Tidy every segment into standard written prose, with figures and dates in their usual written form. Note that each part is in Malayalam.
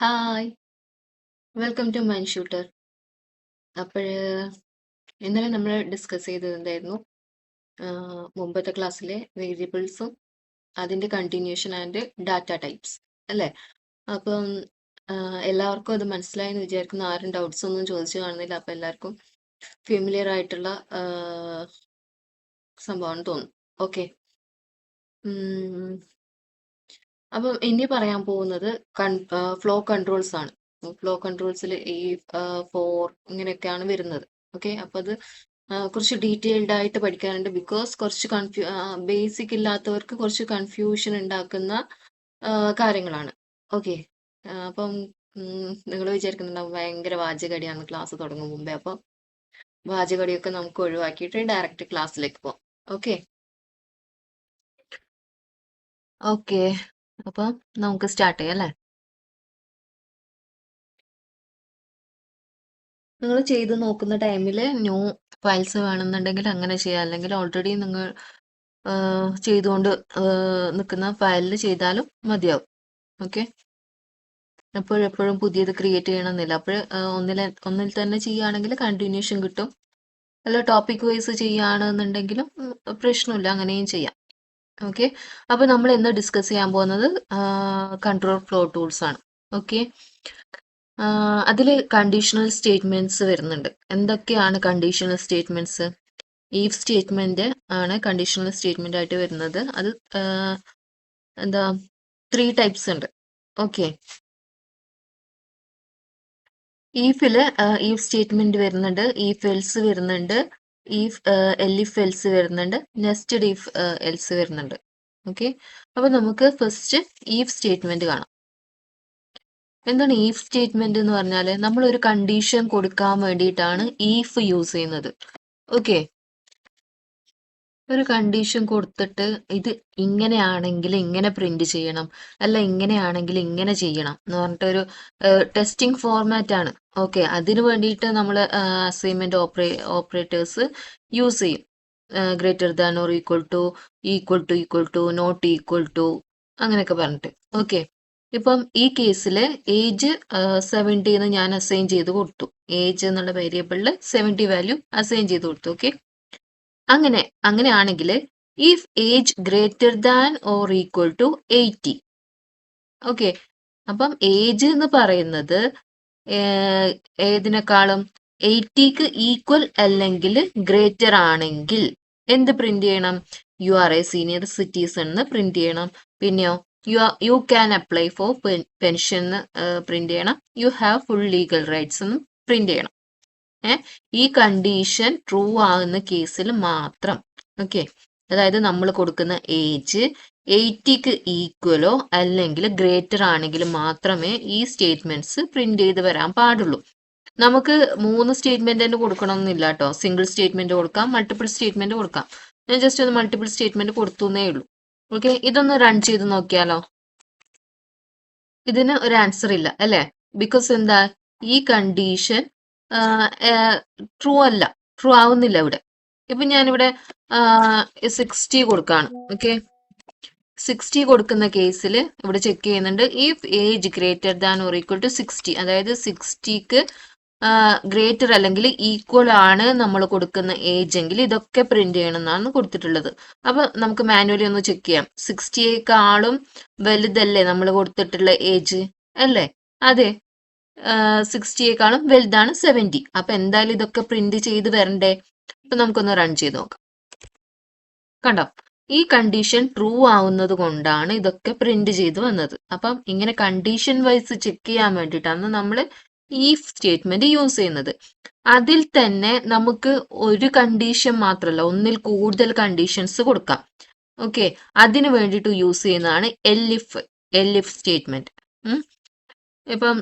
Hi welcome to mind shooter. അപ്പോഴ് ഇന്നലെ നമ്മൾ ഡിസ്കസ് ചെയ്തത് എന്തായിരുന്നു? മുമ്പത്തെ ക്ലാസ്സിലെ വേരിയബിൾസും അതിൻ്റെ കണ്ടിന്യൂഷൻ ആൻഡ് ഡാറ്റ ടൈപ്സ് അല്ലേ? അപ്പം എല്ലാവർക്കും അത് മനസ്സിലായെന്ന് വിചാരിക്കുന്നു. ആരും ഡൗട്ട്സ് ഒന്നും ചോദിച്ചു കാണുന്നില്ല. അപ്പം എല്ലാവർക്കും ഫെമിലിയർ ആയിട്ടുള്ള സംഭവമാണെന്ന് തോന്നുന്നു. ഓക്കെ. അപ്പം ഇനി പറയാൻ പോകുന്നത് ഫ്ലോ കൺട്രോൾസ് ആണ്. ഫ്ലോ കൺട്രോൾസിൽ ഈ ഫോർ ഇങ്ങനെയൊക്കെയാണ് വരുന്നത്. ഓക്കെ, അപ്പൊ അത് കുറച്ച് ഡീറ്റെയിൽഡ് ആയിട്ട് പഠിക്കാനുണ്ട്. ബിക്കോസ് കുറച്ച് ബേസിക് ഇല്ലാത്തവർക്ക് കുറച്ച് കൺഫ്യൂഷൻ ഉണ്ടാക്കുന്ന കാര്യങ്ങളാണ്. ഓക്കെ, അപ്പം നിങ്ങൾ വിചാരിക്കുന്നുണ്ടാവും ഭയങ്കര വാചകടിയാണ് ക്ലാസ് തുടങ്ങും മുമ്പേ. അപ്പം വാചകടിയൊക്കെ നമുക്ക് ഒഴിവാക്കിയിട്ട് ഡയറക്റ്റ് ക്ലാസ്സിലേക്ക് പോകാം. ഓക്കെ ഓക്കെ അപ്പം നമുക്ക് സ്റ്റാർട്ട് ചെയ്യാം അല്ലേ? നിങ്ങൾ ചെയ്ത് നോക്കുന്ന ടൈമിൽ ന്യൂ ഫയൽസ് വേണമെന്നുണ്ടെങ്കിൽ അങ്ങനെ ചെയ്യാം. അല്ലെങ്കിൽ ഓൾറെഡി നിങ്ങൾ ചെയ്തുകൊണ്ട് നിൽക്കുന്ന ഫയലിൽ ചെയ്താലും മതിയാവും. ഓക്കെ, എപ്പോഴെപ്പോഴും പുതിയത് ക്രിയേറ്റ് ചെയ്യണമെന്നില്ല. അപ്പോൾ ഒന്നിൽ തന്നെ ചെയ്യുകയാണെങ്കിൽ കണ്ടിന്യൂഷൻ കിട്ടും. അല്ല ടോപ്പിക് വൈസ് ചെയ്യുകയാണെന്നുണ്ടെങ്കിലും പ്രശ്നമില്ല, അങ്ങനെയും ചെയ്യാം. ഓക്കെ, അപ്പോൾ നമ്മൾ ഇന്ന് ഡിസ്കസ് ചെയ്യാൻ പോകുന്നത് കൺട്രോൾ ഫ്ലോ ടൂൾസ് ആണ്. ഓക്കെ, അതിൽ കണ്ടീഷണൽ സ്റ്റേറ്റ്മെന്റ്സ് വരുന്നുണ്ട്. എന്തൊക്കെയാണ് കണ്ടീഷണൽ സ്റ്റേറ്റ്മെന്റ്സ്? ഈഫ് സ്റ്റേറ്റ്മെന്റ് ആണ് കണ്ടീഷണൽ സ്റ്റേറ്റ്മെന്റ് ആയിട്ട് വരുന്നത്. അത് എന്താ 3 ടൈപ്സ് ഉണ്ട്. ഓക്കെ, ഈഫില് ഈഫ് സ്റ്റേറ്റ്മെന്റ് വരുന്നുണ്ട്, ഈഫ് എൽസ് വരുന്നുണ്ട്, ഈഫ് എലിഫ് എൽസ് വരുന്നുണ്ട്, നെസ്റ്റഡ് ഈഫ് എൽസ് വരുന്നുണ്ട്. ഓക്കെ, അപ്പൊ നമുക്ക് ഫസ്റ്റ് ഈഫ് സ്റ്റേറ്റ്മെന്റ് കാണാം. എന്താണ് ഈഫ് സ്റ്റേറ്റ്മെന്റ് എന്ന് പറഞ്ഞാൽ നമ്മൾ ഒരു കണ്ടീഷൻ കൊടുക്കാൻ വേണ്ടിയിട്ടാണ് ഈഫ് യൂസ് ചെയ്യുന്നത്. ഓക്കെ, ഒരു കണ്ടീഷൻ കൊടുത്തിട്ട് ഇത് ഇങ്ങനെയാണെങ്കിൽ ഇങ്ങനെ പ്രിന്റ് ചെയ്യണം, അല്ല ഇങ്ങനെയാണെങ്കിൽ ഇങ്ങനെ ചെയ്യണം എന്ന് പറഞ്ഞിട്ടൊരു ടെസ്റ്റിംഗ് ഫോർമാറ്റ് ആണ്. ഓക്കെ, അതിനു വേണ്ടിയിട്ട് നമ്മൾ അസൈൻമെന്റ് ഓപ്പറേറ്റേഴ്സ് യൂസ് ചെയ്യും. Greater than or equal to not equal to അങ്ങനെയൊക്കെ പറഞ്ഞിട്ട്. ഓക്കെ, ഇപ്പം ഈ കേസിൽ ഏജ് 70 എന്ന് ഞാൻ അസൈൻ ചെയ്ത് കൊടുത്തു. ഏജ് എന്നുള്ള വേരിയബിളിൽ 70 വാല്യൂ അസൈൻ ചെയ്ത് കൊടുത്തു. ഓക്കെ, അങ്ങനെയാണെങ്കിൽ if age greater than or equal to 80. Okay, അപ്പം ഏജ് എന്ന് പറയുന്നത് ഏതിനേക്കാളും 80ക്ക് ഈക്വൽ അല്ലെങ്കിൽ ഗ്രേറ്റർ ആണെങ്കിൽ എന്ത് പ്രിന്റ് ചെയ്യണം? You are a senior citizen എന്ന് പ്രിന്റ് ചെയ്യണം. പിന്നെയോ you can apply for pension print ചെയ്യണം. You have full legal rights എന്ന് പ്രിന്റ് ചെയ്യണം. ഈ കണ്ടീഷൻ ട്രൂ ആകുന്ന കേസിൽ മാത്രം. ഓക്കെ, അതായത് നമ്മൾ കൊടുക്കുന്ന ഏജ് 80ക്ക് ഈക്വലോ അല്ലെങ്കിൽ ഗ്രേറ്റർ ആണെങ്കിൽ മാത്രമേ ഈ സ്റ്റേറ്റ്മെന്റ്സ് പ്രിന്റ് ചെയ്ത് വരാൻ പാടുള്ളൂ. നമുക്ക് 3 സ്റ്റേറ്റ്മെന്റ് തന്നെ കൊടുക്കണമെന്നില്ല കേട്ടോ. സിംഗിൾ സ്റ്റേറ്റ്മെന്റ് കൊടുക്കാം, മൾട്ടിപ്പിൾ സ്റ്റേറ്റ്മെന്റ് കൊടുക്കാം. ഞാൻ ജസ്റ്റ് ഒന്ന് മൾട്ടിപ്പിൾ സ്റ്റേറ്റ്മെന്റ് കൊടുത്തുന്നേ ഉള്ളൂ. ഓക്കെ, ഇതൊന്ന് റൺ ചെയ്ത് നോക്കിയാലോ? ഇതിന് ഒരു ആൻസർ ഇല്ല അല്ലേ? ബിക്കോസ് എന്താ, ഈ കണ്ടീഷൻ ട്രൂ അല്ല, ട്രൂ ആവുന്നില്ല ഇവിടെ. ഇപ്പൊ ഞാനിവിടെ 60 കൊടുക്കാണ്. ഓക്കെ, 60 കൊടുക്കുന്ന കേസിൽ ഇവിടെ ചെക്ക് ചെയ്യുന്നുണ്ട്. If age greater than or equal to 60, അതായത് 60ക്ക് ഗ്രേറ്റർ അല്ലെങ്കിൽ ഈക്വൽ ആണ് നമ്മൾ കൊടുക്കുന്ന ഏജ് എങ്കിൽ ഇതൊക്കെ പ്രിന്റ് ചെയ്യണം എന്നാണ് കൊടുത്തിട്ടുള്ളത്. അപ്പൊ നമുക്ക് മാനുവലി ഒന്ന് ചെക്ക് ചെയ്യാം. 60യേക്കാളും വലുതല്ലേ നമ്മൾ കൊടുത്തിട്ടുള്ള ഏജ് അല്ലേ? അതെ, 60യേക്കാളും വലുതാണ് 70. അപ്പൊ എന്തായാലും ഇതൊക്കെ പ്രിന്റ് ചെയ്ത് വരണ്ടേ? അപ്പൊ നമുക്കൊന്ന് റൺ ചെയ്ത് നോക്കാം. കണ്ടോ, ഈ കണ്ടീഷൻ ട്രൂ ആവുന്നത് കൊണ്ടാണ് ഇതൊക്കെ പ്രിന്റ് ചെയ്ത് വന്നത്. അപ്പം ഇങ്ങനെ കണ്ടീഷൻ വൈസ് ചെക്ക് ചെയ്യാൻ വേണ്ടിയിട്ടാണ് നമ്മൾ ഈഫ് സ്റ്റേറ്റ്മെന്റ് യൂസ് ചെയ്യുന്നത്. അതിൽ തന്നെ നമുക്ക് ഒരു കണ്ടീഷൻ മാത്രമല്ല, ഒന്നിൽ കൂടുതൽ കണ്ടീഷൻസ് കൊടുക്കാം. ഓക്കെ, അതിന് വേണ്ടിയിട്ട് യൂസ് ചെയ്യുന്നതാണ് എലിഫ് സ്റ്റേറ്റ്മെന്റ്. ഇപ്പം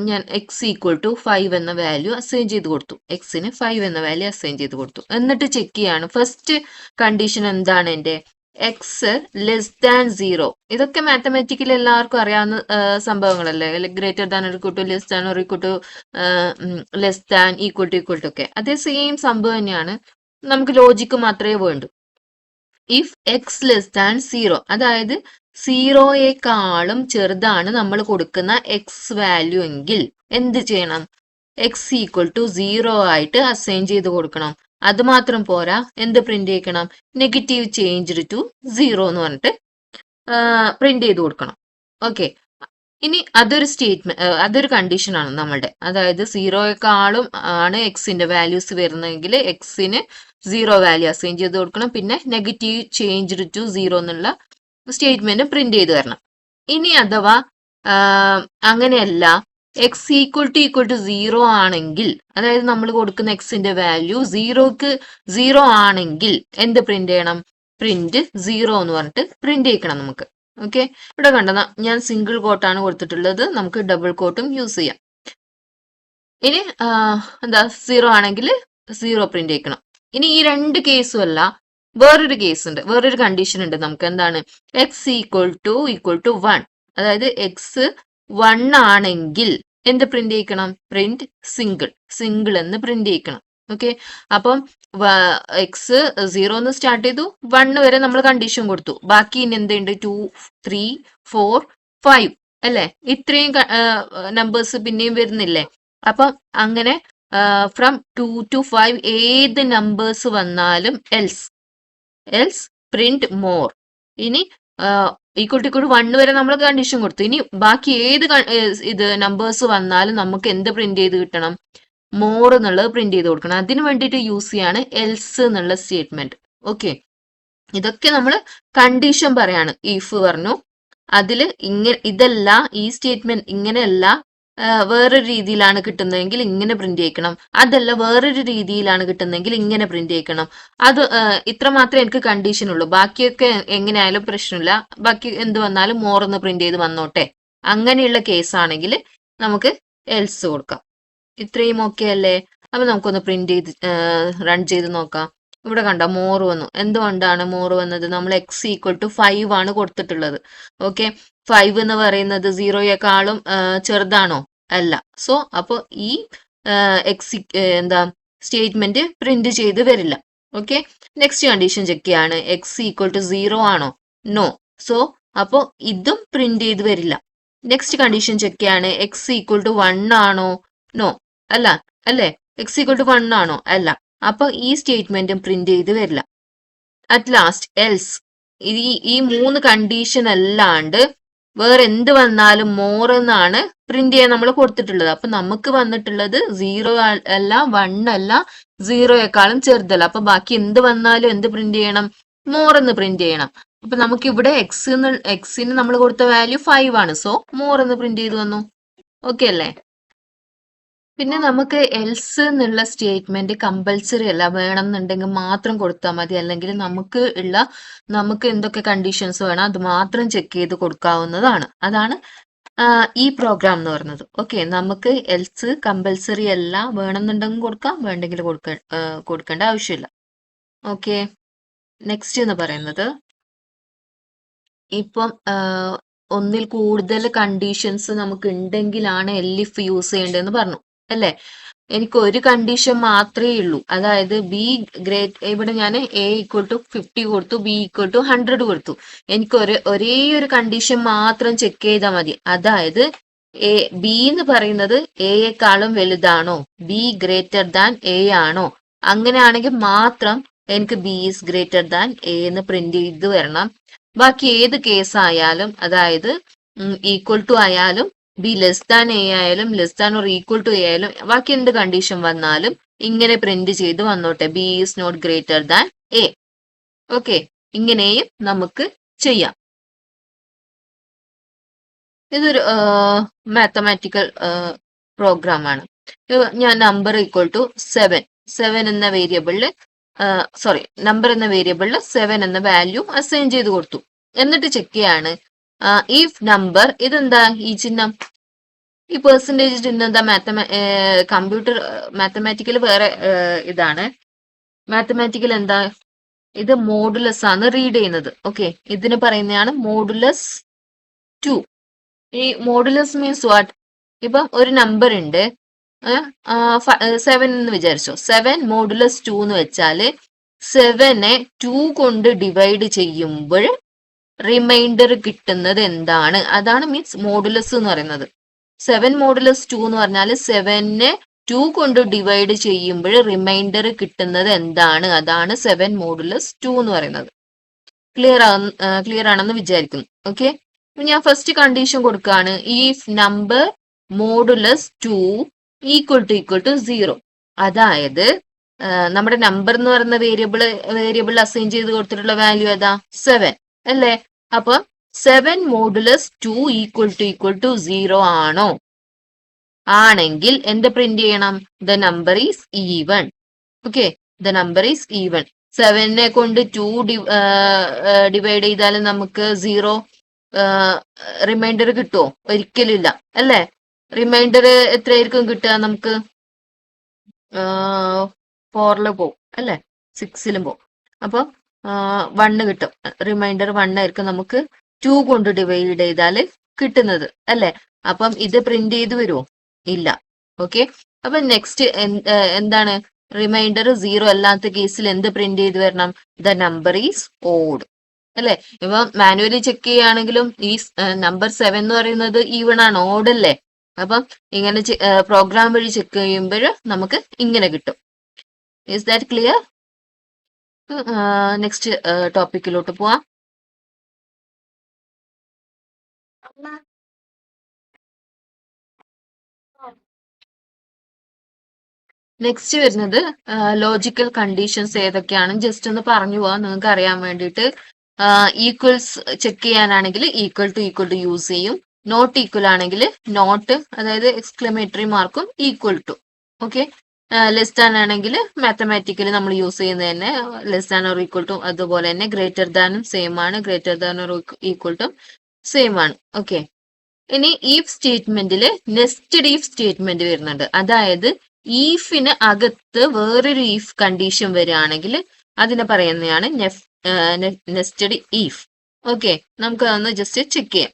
ഞാൻ എക്സ് ഈക്വൽ ടു 5 എന്ന വാല്യൂ അസൈൻ ചെയ്ത് കൊടുത്തു. എക്സിന് 5 എന്ന വാല്യൂ അസൈൻ ചെയ്ത് കൊടുത്തു. എന്നിട്ട് ചെക്ക് ചെയ്യാണ് ഫസ്റ്റ് കണ്ടീഷൻ എന്താണ് എൻ്റെ? X less than 0. ഇതൊക്കെ മാത്തമാറ്റിക്കലി എല്ലാവർക്കും അറിയാവുന്ന സംഭവങ്ങളല്ലേ? Greater than or equal to, less than or equal to, less than, equal to ഒക്കെ അതേ സെയിം സംഭവം തന്നെയാണ്. നമുക്ക് ലോജിക്ക് മാത്രമേ വേണ്ടൂ. ഇഫ് എക്സ് ലെസ് ദാൻ 0, അതായത് സീറോയേക്കാളും ചെറുതാണ് നമ്മൾ കൊടുക്കുന്ന എക്സ് വാല്യൂ എങ്കിൽ എന്ത് ചെയ്യണം? എക്സ് ഈക്വൽ ടു 0 ആയിട്ട് അസൈൻ ചെയ്ത് കൊടുക്കണം. അത് മാത്രം പോരാ, എന്ത് പ്രിന്റ് ചെയ്യിക്കണം? നെഗറ്റീവ് ചേഞ്ച് ടു 0 എന്ന് പറഞ്ഞിട്ട് പ്രിന്റ് ചെയ്ത് കൊടുക്കണം. ഓക്കെ, ഇനി അതൊരു സ്റ്റേറ്റ്മെന്റ്, അതൊരു കണ്ടീഷൻ ആണ് നമ്മളുടെ. അതായത് സീറോയെക്കാളും ആണ് എക്സിന്റെ വാല്യൂസ് വരുന്നതെങ്കിൽ എക്സിന് 0 വാല്യൂ അസൈൻ ചെയ്ത് കൊടുക്കണം. പിന്നെ നെഗറ്റീവ് ചേഞ്ച് ടു 0 എന്നുള്ള സ്റ്റേറ്റ്മെന്റ് പ്രിന്റ് ചെയ്ത് തരണം. ഇനി അഥവാ അങ്ങനെയല്ല, എക്സ് ഈക്വൽ ടു 0 ആണെങ്കിൽ, അതായത് നമ്മൾ കൊടുക്കുന്ന എക്സിന്റെ വാല്യൂ 0 ആണെങ്കിൽ എന്ത് പ്രിന്റ് ചെയ്യണം? പ്രിന്റ് 0 എന്ന് പറഞ്ഞിട്ട് പ്രിന്റ് ചെയ്യിക്കണം നമുക്ക്. ഓക്കെ, ഇവിടെ കണ്ടതാ ഞാൻ സിംഗിൾ കോട്ടാണ് കൊടുത്തിട്ടുള്ളത്, നമുക്ക് ഡബിൾ കോട്ടും യൂസ് ചെയ്യാം. ഇനി എന്താ 0 ആണെങ്കിൽ 0 പ്രിന്റ് ചെയ്യിക്കണം. ഇനി ഈ രണ്ട് കേസും അല്ല, വേറൊരു കേസ് ഉണ്ട്, വേറൊരു കണ്ടീഷൻ ഉണ്ട് നമുക്ക്. എന്താണ്? എക്സ് ഈക്വൽ ടു 1, അതായത് എക്സ് 1 ആണെങ്കിൽ എന്ത് പ്രിന്റ് ചെയ്യിക്കണം? പ്രിന്റ് സിംഗിൾ എന്ന് പ്രിന്റ് ചെയ്യിക്കണം. ഓക്കെ, അപ്പം എക്സ് 0 എന്ന് സ്റ്റാർട്ട് ചെയ്തു, 1 വരെ നമ്മൾ കണ്ടീഷൻ കൊടുത്തു. ബാക്കി ഇനി എന്തുണ്ട്? 2, 3, 4, 5 അല്ലെ? ഇത്രയും നമ്പേഴ്സ് പിന്നെയും വരുന്നില്ലേ? അപ്പം അങ്ങനെ ഫ്രം 2 to 5 ഏത് നമ്പേഴ്സ് വന്നാലും എൽസ് പ്രിന്റ് മോർ. ഇനി ഈക്വൽ ടു 1 വരെ നമ്മൾ കണ്ടീഷൻ കൊടുത്തു. ഇനി ബാക്കി ഏത് ഇത് നമ്പേഴ്സ് വന്നാലും നമുക്ക് എന്ത് പ്രിന്റ് ചെയ്ത് കിട്ടണം? മോർ എന്നുള്ളത് പ്രിന്റ് ചെയ്ത് കൊടുക്കണം. അതിന് വേണ്ടിയിട്ട് യൂസ് ചെയ്യാണ് എൽസ് എന്നുള്ള സ്റ്റേറ്റ്മെന്റ്. ഓക്കെ, ഇതൊക്കെ നമ്മൾ കണ്ടീഷൻ പറയാണ്. ഇഫ് പറഞ്ഞു, അതില് ഇതല്ല, ഈ സ്റ്റേറ്റ്മെന്റ് ഇങ്ങനെയല്ല, വേറൊരു രീതിയിലാണ് കിട്ടുന്നതെങ്കിൽ ഇങ്ങനെ പ്രിന്റ് ചെയ്യിക്കണം. അതല്ല, വേറൊരു രീതിയിലാണ് കിട്ടുന്നതെങ്കിൽ ഇങ്ങനെ പ്രിന്റ് ചെയ്യിക്കണം. അത് ഇത്ര മാത്രമേ എനിക്ക് കണ്ടീഷൻ ഉള്ളൂ. ബാക്കിയൊക്കെ എങ്ങനെയായാലും പ്രശ്നമില്ല, ബാക്കി എന്ത് വന്നാലും മോർ എന്ന് പ്രിന്റ് ചെയ്ത് വന്നോട്ടെ. അങ്ങനെയുള്ള കേസ് ആണെങ്കിൽ നമുക്ക് എൽസ് കൊടുക്കാം. ഇത്രയും ഓക്കെ അല്ലേ? അപ്പൊ നമുക്കൊന്ന് പ്രിന്റ് ചെയ്ത് റൺ ചെയ്ത് നോക്കാം. ഇവിടെ കണ്ട മോർ വന്നു. എന്തുകൊണ്ടാണ് മോർ വന്നത്? നമ്മൾ എക്സ് ഈക്വൽ ടു 5 ആണ് കൊടുത്തിട്ടുള്ളത്. ഓക്കെ, 5 എന്ന് പറയുന്നത് 0യെക്കാളും ചെറുതാണോ? അല്ല. സോ അപ്പോൾ ഈ എക്സ് എന്താ സ്റ്റേറ്റ്മെന്റ് പ്രിന്റ് ചെയ്ത് വരില്ല. ഓക്കെ, നെക്സ്റ്റ് കണ്ടീഷൻ ചെക്ക് ചെയ്യാണ്. എക്സ് ഈക്വൽ ടു 0 ആണോ? നോ. സോ അപ്പോൾ ഇതും പ്രിന്റ് ചെയ്ത് വരില്ല. നെക്സ്റ്റ് കണ്ടീഷൻ ചെക്ക് ചെയ്യാണ്. എക്സ് ഈക്വൽ ടു 1 ആണോ? നോ. അല്ല അല്ലേ? എക്സ് ഈക്വൽ ടു 1 ആണോ? അല്ല. അപ്പൊ ഈ സ്റ്റേറ്റ്മെന്റും പ്രിന്റ് ചെയ്ത് വരില്ല. At last else. ഈ 3 കണ്ടീഷൻ അല്ലാണ്ട് വേറെ എന്ത് വന്നാലും മോർ എന്നാണ് പ്രിന്റ് ചെയ്യാൻ നമ്മൾ കൊടുത്തിട്ടുള്ളത്. അപ്പൊ നമുക്ക് വന്നിട്ടുള്ളത് 0 അല്ല, 1 അല്ല, 0യെക്കാളും ചെറുതല്ല. അപ്പൊ ബാക്കി എന്ത് വന്നാലും എന്ത് പ്രിന്റ് ചെയ്യണം? മോർ എന്ന് പ്രിന്റ് ചെയ്യണം. അപ്പൊ നമുക്ക് ഇവിടെ എക്സിന് നമ്മൾ കൊടുത്ത വാല്യൂ 5 ആണ്. സോ മോർ എന്ന് പ്രിന്റ് ചെയ്ത് വന്നു. ഓക്കെ അല്ലേ? പിന്നെ നമുക്ക് എൽസ് എന്നുള്ള സ്റ്റേറ്റ്മെന്റ് കമ്പൽസറി അല്ല, വേണം എന്നുണ്ടെങ്കിൽ മാത്രം കൊടുത്താൽ മതി. അല്ലെങ്കിൽ നമുക്ക് എന്തൊക്കെ കണ്ടീഷൻസ് വേണം അത് മാത്രം ചെക്ക് ചെയ്ത് കൊടുക്കാവുന്നതാണ്. അതാണ് ഈ പ്രോഗ്രാം എന്ന് പറയുന്നത്. ഓക്കെ, നമുക്ക് എൽസ് കമ്പൽസറി അല്ല, വേണമെന്നുണ്ടെങ്കിൽ കൊടുക്കാം, വേണ്ടെങ്കിൽ കൊടുക്കേണ്ട ആവശ്യമില്ല. ഓക്കെ, നെക്സ്റ്റ് എന്ന് പറയുന്നത്, ഇപ്പം ഒന്നിൽ കൂടുതൽ കണ്ടീഷൻസ് നമുക്ക് ഉണ്ടെങ്കിലാണ് എൽഇഫ് യൂസ് ചെയ്യേണ്ടതെന്ന് പറഞ്ഞു അല്ലെ? എനിക്ക് ഒരു കണ്ടീഷൻ മാത്രമേ ഉള്ളൂ. അതായത് ബി ഗ്രേറ്റ്, ഇവിടെ ഞാൻ എ ഈക്വൽ ടു 50 കൊടുത്തു, ബി ഈക്വൽ ടു 100 കൊടുത്തു. എനിക്ക് ഒരേ ഒരു കണ്ടീഷൻ മാത്രം ചെക്ക് ചെയ്താൽ മതി. അതായത് ബി എന്ന് പറയുന്നത് എയെക്കാളും വലുതാണോ? ബി ഗ്രേറ്റർ ദാൻ എ ആണോ? അങ്ങനെയാണെങ്കിൽ മാത്രം എനിക്ക് B is greater than A എന്ന് പ്രിന്റ് ചെയ്ത് വരണം. ബാക്കി ഏത് കേസ് ആയാലും, അതായത് ഈക്വൽ ടു ആയാലും, ബി ലെസ് ദാൻ എ ആയാലും, less than or equal to A ആയാലും, ബാക്കി എന്ത് കണ്ടീഷൻ വന്നാലും ഇങ്ങനെ പ്രിന്റ് ചെയ്ത് വന്നോട്ടെ. B is not greater than A. Okay, ഇങ്ങനെയും നമുക്ക് ചെയ്യാം. ഇതൊരു മാത്തമാറ്റിക്കൽ പ്രോഗ്രാം ആണ്. ഞാൻ നമ്പർ ഈക്വൽ ടു 7 എന്ന വേരിയബിളില് നമ്പർ എന്ന വേരിയബിളിൽ 7 എന്ന വാല്യൂ അസൈൻ ചെയ്ത് കൊടുത്തു. എന്നിട്ട് ചെക്ക് ചെയ്യാണ് ഇഫ് നമ്പർ, ഇതെന്താ ഈ ചിഹ്നം? ഈ പെർസെന്റേജ് ചിഹ്നം എന്താ? കമ്പ്യൂട്ടർ മാത്തമാറ്റിക്കൽ വേറെ ഇതാണ്. മാത്തമാറ്റിക്കൽ എന്താ? ഇത് മോഡുലസ് ആണ് റീഡ് ചെയ്യുന്നത്. ഓക്കെ, ഇതിന് പറയുന്നതാണ് മോഡുലസ് 2. ഈ മോഡുലസ് മീൻസ് വാട്ട്? ഇപ്പം ഒരു നമ്പർ ഉണ്ട് 7 എന്ന് വിചാരിച്ചോ. 7 മോഡുലസ് 2 എന്ന് വെച്ചാല് 7നെ 2 കൊണ്ട് ഡിവൈഡ് ചെയ്യുമ്പോൾ റിമൈൻഡർ കിട്ടുന്നത് എന്താണ്? അതാണ് മീൻസ് മോഡുലസ് എന്ന് പറയുന്നത്. 7 മോഡുലസ് 2 എന്ന് പറഞ്ഞാൽ 7നെ 2 കൊണ്ട് ഡിവൈഡ് ചെയ്യുമ്പോൾ റിമൈൻഡർ കിട്ടുന്നത് എന്താണ്? അതാണ് 7 മോഡുലസ് 2 എന്ന് പറയുന്നത്. ക്ലിയർ ആണെന്ന് വിചാരിക്കുന്നു. ഓക്കെ, ഞാൻ ഫസ്റ്റ് കണ്ടീഷൻ കൊടുക്കുകയാണ്. If number modulus 2 equal to 0. അതായത് നമ്മുടെ നമ്പർ എന്ന് പറയുന്ന വേരിയബിൾ അസൈൻ ചെയ്ത് കൊടുത്തിട്ടുള്ള വാല്യൂ ഏതാ? 7 അല്ലേ? അപ്പൊ 7 മോഡുലസ് 2 ഈക്വൽ ടു 0 ആണോ? ആണെങ്കിൽ എന്ത് പ്രിന്റ് ചെയ്യണം? The number is even. Okay, the number is even. 7നെ കൊണ്ട് 2 ഡിവൈഡ് ചെയ്താൽ നമുക്ക് 0 റിമൈൻഡർ കിട്ടുമോ? ഒരിക്കലും ഇല്ല അല്ലേ? റിമൈൻഡർ എത്രയായിരിക്കും കിട്ടുക? നമുക്ക് 4 പോവും അല്ലേ? 6 പോവും. അപ്പൊ 1 കിട്ടും. റിമൈൻഡർ 1 ആയിരിക്കും നമുക്ക് 2 കൊണ്ട് ഡിവൈഡ് ചെയ്താൽ കിട്ടുന്നത് അല്ലേ? അപ്പം ഇത് പ്രിന്റ് ചെയ്ത് വരുമോ? ഇല്ല. ഓക്കെ, അപ്പൊ നെക്സ്റ്റ് എന്താണ്? റിമൈൻഡർ 0 അല്ലാത്ത കേസിൽ എന്ത് പ്രിന്റ് ചെയ്ത് വരണം? ദ നമ്പർ ഈസ് ഓഡ് അല്ലെ? ഇപ്പൊ മാനുവലി ചെക്ക് ചെയ്യുകയാണെങ്കിലും ഈ നമ്പർ 7 എന്ന് പറയുന്നത് ഈവൺ ആണ്, ഓഡ് അല്ലേ? അപ്പം ഇങ്ങനെ പ്രോഗ്രാം വഴി ചെക്ക് ചെയ്യുമ്പോൾ നമുക്ക് ഇങ്ങനെ കിട്ടും. Is that clear? നെക്സ്റ്റ് ടോപ്പിക്കിലോട്ട് പോവാം. നെക്സ്റ്റ് വരുന്നത് ലോജിക്കൽ കണ്ടീഷൻസ് ഏതൊക്കെയാണ് ജസ്റ്റ് ഒന്ന് പറഞ്ഞു പോവാം നിങ്ങൾക്ക് അറിയാൻ വേണ്ടിയിട്ട്. ഈക്വൽസ് ചെക്ക് ചെയ്യാനാണെങ്കിൽ ഈക്വൽ ടു യൂസ് ചെയ്യും. നോട്ട് ഈക്വൽ ആണെങ്കിൽ നോട്ട്, അതായത് എക്സ്ക്ലമേറ്ററി മാർക്കും equal to. Okay, less than ആണെങ്കിൽ മാത്തമാറ്റിക്കലി നമ്മൾ യൂസ് ചെയ്യുന്നത് തന്നെ less than or equal to. അതുപോലെ തന്നെ ഗ്രേറ്റർ ദാനും സെയിം ആണ്, greater than or equal to same ആണ്. ഓക്കെ, ഇനി ഈഫ് സ്റ്റേറ്റ്മെന്റിൽ നെസ്റ്റഡ് ഈഫ് സ്റ്റേറ്റ്മെന്റ് വരുന്നുണ്ട്. അതായത് ഈഫിന് അകത്ത് വേറൊരു ഈഫ് കണ്ടീഷൻ വരികയാണെങ്കിൽ അതിനെ പറയുന്നതാണ് നെസ്റ്റഡ് ഈഫ്. ഓക്കെ, നമുക്ക് അതൊന്ന് ജസ്റ്റ് ചെക്ക് ചെയ്യാം.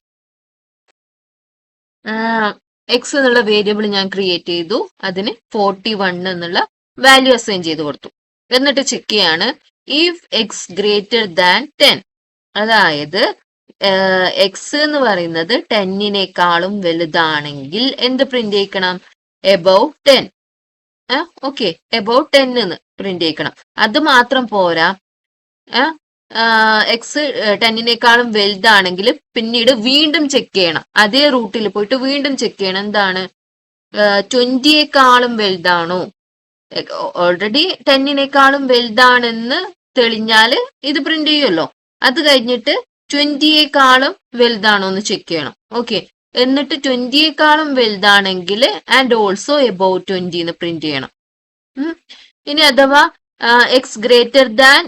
എക്സ് എന്നുള്ള വേരിയബിൾ ഞാൻ ക്രിയേറ്റ് ചെയ്തു. അതിന് 41 എന്നുള്ള വാല്യൂ അസൈൻ ചെയ്ത് കൊടുത്തു. എന്നിട്ട് ചെക്ക് ചെയ്യാണ് ഇഫ് എക്സ് ഗ്രേറ്റർ ദാൻ 10. അതായത് എക്സ് എന്ന് പറയുന്നത് 10നേക്കാളും വലുതാണെങ്കിൽ എന്ത് പ്രിന്റ് ചെയ്യിക്കണം? എബവ് 10. ഓക്കെ, എബവ് 10 എന്ന് പ്രിന്റ് ചെയ്യിക്കണം. അത് മാത്രം പോരാ, എക്സ് 10നേക്കാളും വലുതാണെങ്കിൽ പിന്നീട് വീണ്ടും ചെക്ക് ചെയ്യണം. അതേ റൂട്ടിൽ പോയിട്ട് വീണ്ടും ചെക്ക് ചെയ്യണം. എന്താണ്? 20യേക്കാളും വലുതാണോ? ഓൾറെഡി 10നേക്കാളും വലുതാണെന്ന് തെളിഞ്ഞാൽ ഇത് പ്രിന്റ് ചെയ്യുമല്ലോ. അത് കഴിഞ്ഞിട്ട് 20യേക്കാളും വലുതാണോ എന്ന് ചെക്ക് ചെയ്യണം. ഓക്കെ, എന്നിട്ട് 20യേക്കാളും വലുതാണെങ്കിൽ ആൻഡ് ഓൾസോ എബവ് 20 എന്ന് പ്രിന്റ് ചെയ്യണം. ഇനി അഥവാ എക്സ് ഗ്രേറ്റർ ദാൻ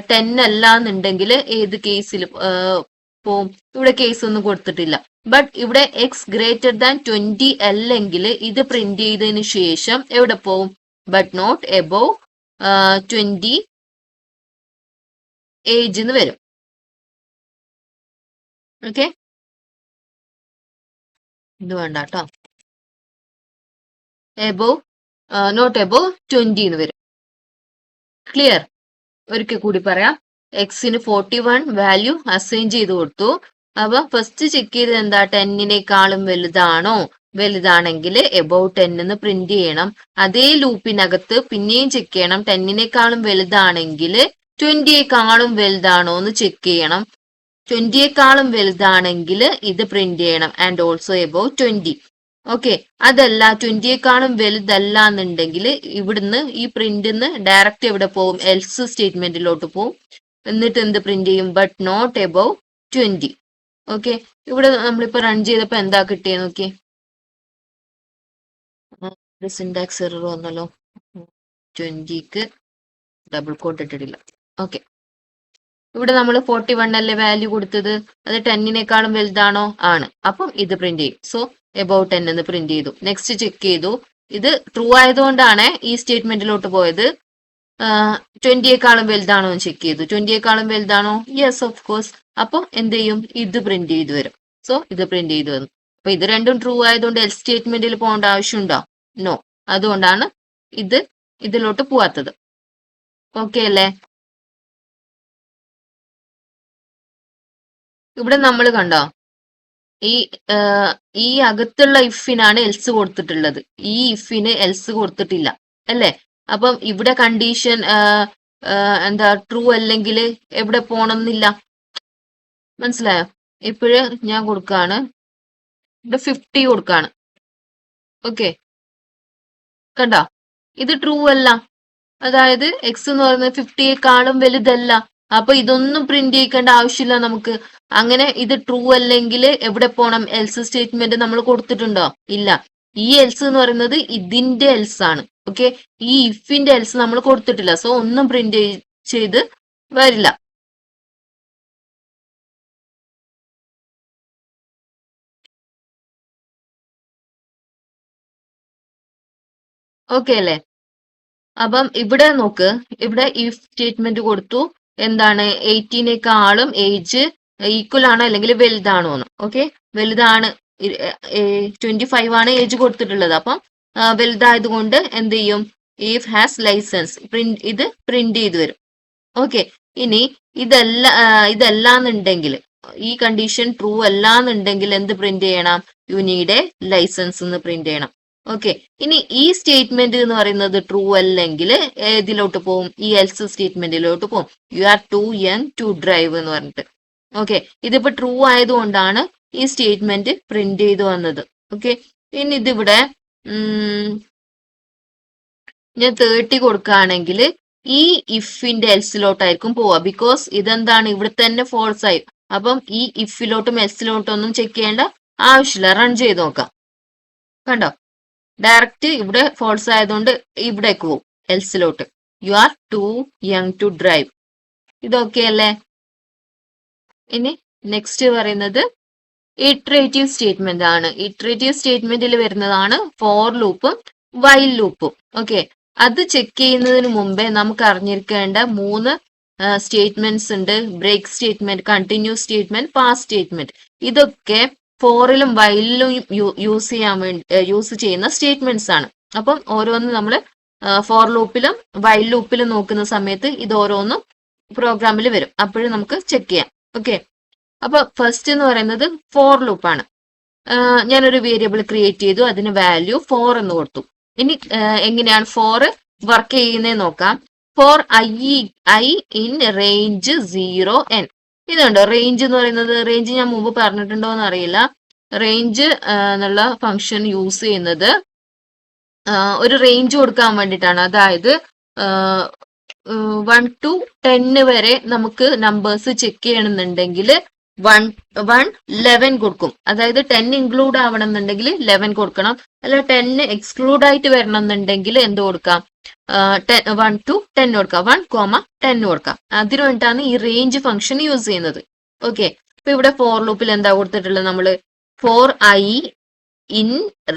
10 അല്ല എന്നുണ്ടെങ്കിൽ ഏത് കേസിൽ പോവും? ഇവിടെ കേസ് ഒന്നും കൊടുത്തിട്ടില്ല. ബട്ട് ഇവിടെ എക്സ് ഗ്രേറ്റർ ദാൻ 20 അല്ലെങ്കിൽ ഇത് പ്രിന്റ് ചെയ്തതിന് ശേഷം എവിടെ പോവും? ബട്ട് നോട്ട് എബവ് 20 ഏജ് എന്ന് വരും. ഓക്കെ, ഇത് വേണ്ട കേട്ടോ. എബവ് നോട്ട് എബവ് 20 എന്ന് വരും. ക്ലിയർ? ഒരിക്കൽ കൂടി പറയാം. എക്സിന് 41 വാല്യൂ അസൈൻ ചെയ്ത് കൊടുത്തു. അപ്പൊ ഫസ്റ്റ് ചെക്ക് ചെയ്തത് എന്താ? 10നേക്കാളും വലുതാണോ? വലുതാണെങ്കിൽ എബവ് 10 എന്ന് പ്രിന്റ് ചെയ്യണം. അതേ ലൂപ്പിനകത്ത് പിന്നെയും ചെക്ക് ചെയ്യണം. 10നേക്കാളും വലുതാണെങ്കിൽ 20യേക്കാളും വലുതാണോ എന്ന് ചെക്ക് ചെയ്യണം. 20യേക്കാളും വലുതാണെങ്കിൽ ഇത് പ്രിന്റ് ചെയ്യണം ആൻഡ് ഓൾസോ എബവ് 20. ഓക്കെ, അതല്ല 20യേക്കാളും വലുതല്ല എന്നുണ്ടെങ്കിൽ ഇവിടുന്ന് ഈ പ്രിന്റിന്ന് ഡയറക്റ്റ് എവിടെ പോവും? എൽസ് സ്റ്റേറ്റ്മെന്റിലോട്ട് പോവും. എന്നിട്ട് എന്ത് പ്രിന്റ് ചെയ്യും? But not above 20. ഓക്കെ, ഇവിടെ നമ്മളിപ്പോ റൺ ചെയ്തപ്പോ എന്താ കിട്ടിയത് നോക്കിയേ. സിൻടാക്സ് എറർ വന്നല്ലോ. 20ക്ക് ഡബിൾ കോട്ട് ഇട്ടിട്ടില്ല. ഓക്കെ, ഇവിടെ നമ്മൾ 41 അല്ലേ വാല്യൂ കൊടുത്തത്? അത് 10നേക്കാളും വലുതാണോ? ആണ്. അപ്പം ഇത് പ്രിന്റ് ചെയ്യും. സോ എബവ് 10 എന്ന് പ്രിന്റ് ചെയ്തു. നെക്സ്റ്റ് ചെക്ക് ചെയ്തു. ഇത് ട്രൂ ആയതുകൊണ്ടാണ് ഈ സ്റ്റേറ്റ്മെന്റിലോട്ട് പോയത്. 20യേക്കാളും വലുതാണോ എന്ന് ചെക്ക് ചെയ്തു. 20യേക്കാളും വലുതാണോ? Yes of course. അപ്പം എന്ത് ചെയ്യും? ഇത് പ്രിന്റ് ചെയ്ത് വരും. സോ ഇത് പ്രിന്റ് ചെയ്ത് വന്നു. അപ്പൊ ഇത് രണ്ടും ട്രൂ ആയതുകൊണ്ട് എൽ സ്റ്റേറ്റ്മെന്റിൽ പോകേണ്ട ആവശ്യമുണ്ടോ? നോ. അതുകൊണ്ടാണ് ഇതിലോട്ട് പോവാത്തത്. ഓക്കെ അല്ലേ? ഇവിടെ നമ്മൾ കണ്ടോ ഈ ഈ അകത്തുള്ള ഇഫിനാണ് എൽസ് കൊടുത്തിട്ടുള്ളത്, ഈ ഇഫിന് എൽസ് കൊടുത്തിട്ടില്ല അല്ലേ? അപ്പം ഇവിടെ കണ്ടീഷൻ എന്താ ട്രൂ അല്ലെങ്കിൽ എവിടെ പോണമെന്നില്ല. മനസ്സിലായോ? ഇപ്പോഴ് ഞാൻ കൊടുക്കാണ്, ഇവിടെ 50 കൊടുക്കാണ്. ഓക്കെ, കണ്ടോ ഇത് ട്രൂ അല്ല, അതായത് എക്സ് എന്ന് പറയുന്നത് 50യെക്കാളും വലുതല്ല. അപ്പൊ ഇതൊന്നും പ്രിന്റ് ചെയ്യിക്കേണ്ട ആവശ്യമില്ല നമുക്ക്. അങ്ങനെ ഇത് ട്രൂ അല്ലെങ്കിൽ എവിടെ പോണം? എൽസ് സ്റ്റേറ്റ്മെന്റ് നമ്മൾ കൊടുത്തിട്ടുണ്ടോ? ഇല്ല. ഈ എൽസ് എന്ന് പറയുന്നത് ഇതിന്റെ എൽസ് ആണ്. ഓക്കെ, ഈ ഇഫിന്റെ എൽസ് നമ്മൾ കൊടുത്തിട്ടില്ല, സോ ഒന്നും പ്രിന്റ് ചെയ്ത് വരില്ല. ഓക്കെ അല്ലേ? അപ്പം ഇവിടെ നോക്ക്, ഇവിടെ ഇഫ് സ്റ്റേറ്റ്മെന്റ് കൊടുത്തു, എന്താണ് 18നെക്കാളും ഏജ് ഈക്വൽ ആണോ അല്ലെങ്കിൽ വലുതാണോ എന്ന്. ഓക്കെ, വലുതാണ്, 25 ആണ് ഏജ് കൊടുത്തിട്ടുള്ളത്. അപ്പം വലുതായത് കൊണ്ട് എന്ത് ചെയ്യും? ഇഫ് ഹാസ് ലൈസൻസ് ഇത് പ്രിന്റ് ചെയ്ത് വരും. ഓക്കെ, ഇനി ഇതല്ലാന്നുണ്ടെങ്കിൽ, ഈ കണ്ടീഷൻ ട്രൂ അല്ലാന്നുണ്ടെങ്കിൽ എന്ത് പ്രിന്റ് ചെയ്യണം? യു നീഡ് എ ലൈസൻസ് എന്ന് പ്രിന്റ് ചെയ്യണം. ഓക്കെ, ഇനി ഈ സ്റ്റേറ്റ്മെന്റ് എന്ന് പറയുന്നത് ട്രൂ അല്ലെങ്കിൽ ഏതിലോട്ട് പോകും? ഈ എൽസ് സ്റ്റേറ്റ്മെന്റിലോട്ട് പോകും. You are too young to drive എന്ന് പറഞ്ഞിട്ട്. ഓക്കെ, ഇതിപ്പോ ട്രൂ ആയതുകൊണ്ടാണ് ഈ സ്റ്റേറ്റ്മെന്റ് പ്രിന്റ് ചെയ്ത് വന്നത്. ഓക്കെ, ഇനി ഇതിവിടെ ഞാൻ 30 കൊടുക്കുകയാണെങ്കിൽ ഈ ഇഫിന്റെ എൽസിലോട്ടായിരിക്കും പോവുക. ബിക്കോസ് ഇതെന്താണ്, ഇവിടെ തന്നെ ഫോൾസ് ആയി. അപ്പം ഈ ഇഫിലോട്ടും എൽസിലോട്ടും ഒന്നും ചെക്ക് ചെയ്യേണ്ട ആവശ്യമില്ല. റൺ ചെയ്ത് നോക്കാം. കണ്ടോ, ഡയറക്റ്റ് ഇവിടെ ഫോൾസ് ആയതുകൊണ്ട് ഇവിടേക്ക് പോകും, എൽസിലോട്ട്. You are too young to drive. ഇതൊക്കെ അല്ലേ? ഇനി നെക്സ്റ്റ് പറയുന്നത് ഇറ്ററേറ്റീവ് സ്റ്റേറ്റ്മെന്റ് ആണ്. ഇറ്ററേറ്റീവ് സ്റ്റേറ്റ്മെന്റിൽ വരുന്നതാണ് ഫോർ ലൂപ്പും വൈൽ ലൂപ്പും. ഓക്കെ, അത് ചെക്ക് ചെയ്യുന്നതിന് മുമ്പേ നമുക്ക് അറിഞ്ഞിരിക്കേണ്ട 3 സ്റ്റേറ്റ്മെന്റ്സ് ഉണ്ട്. Break statement, continues statement, pass statement. ഇതൊക്കെ ഫോറിലും വൈലിലും യൂസ് ചെയ്യുന്ന സ്റ്റേറ്റ്മെന്റ്സ് ആണ്. അപ്പം ഓരോന്നും നമ്മൾ ഫോർ ലൂപ്പിലും വൈൽ ലൂപ്പിലും നോക്കുന്ന സമയത്ത് ഇത് ഓരോന്നും പ്രോഗ്രാമിൽ വരും. അപ്പോഴും നമുക്ക് ചെക്ക് ചെയ്യാം. ഓക്കെ, അപ്പൊ ഫസ്റ്റ് എന്ന് പറയുന്നത് ഫോർ ലൂപ്പാണ്. ഞാനൊരു വേരിയബിൾ ക്രിയേറ്റ് ചെയ്തു, അതിന് വാല്യൂ 4 എന്ന് കൊടുത്തു. ഇനി എങ്ങനെയാണ് 4 വർക്ക് ചെയ്യുന്നത് നോക്കാം. For I in range 0n. ഇതുണ്ട് റേഞ്ച് എന്ന് പറയുന്നത്. റേഞ്ച് ഞാൻ മുമ്പ് പറഞ്ഞിട്ടുണ്ടോ എന്ന് അറിയില്ല. റേഞ്ച് എന്നുള്ള ഫംഗ്ഷൻ യൂസ് ചെയ്യുന്നത് ഒരു റേഞ്ച് കൊടുക്കാൻ വേണ്ടിയിട്ടാണ്. അതായത് 1 to 10 വരെ നമുക്ക് നമ്പേഴ്സ് ചെക്ക് ചെയ്യണമെന്നുണ്ടെങ്കിൽ 11 കൊടുക്കും. അതായത് 10 ഇൻക്ലൂഡ് ആവണം എന്നുണ്ടെങ്കിൽ 11 കൊടുക്കണം. അല്ല 10 എക്സ്ക്ലൂഡ് ആയിട്ട് വരണം എന്നുണ്ടെങ്കിൽ എന്ത് കൊടുക്കാം? 1 to 10 കൊടുക്കാം, 1, 10 കൊടുക്കാം. അതിനു വേണ്ടിയിട്ടാണ് ഈ റേഞ്ച് ഫംഗ്ഷൻ യൂസ് ചെയ്യുന്നത്. ഓക്കെ, അപ്പൊ ഇവിടെ ഫോർ ലൂപ്പിൽ എന്താ കൊടുത്തിട്ടുള്ളത്? നമ്മള് four I in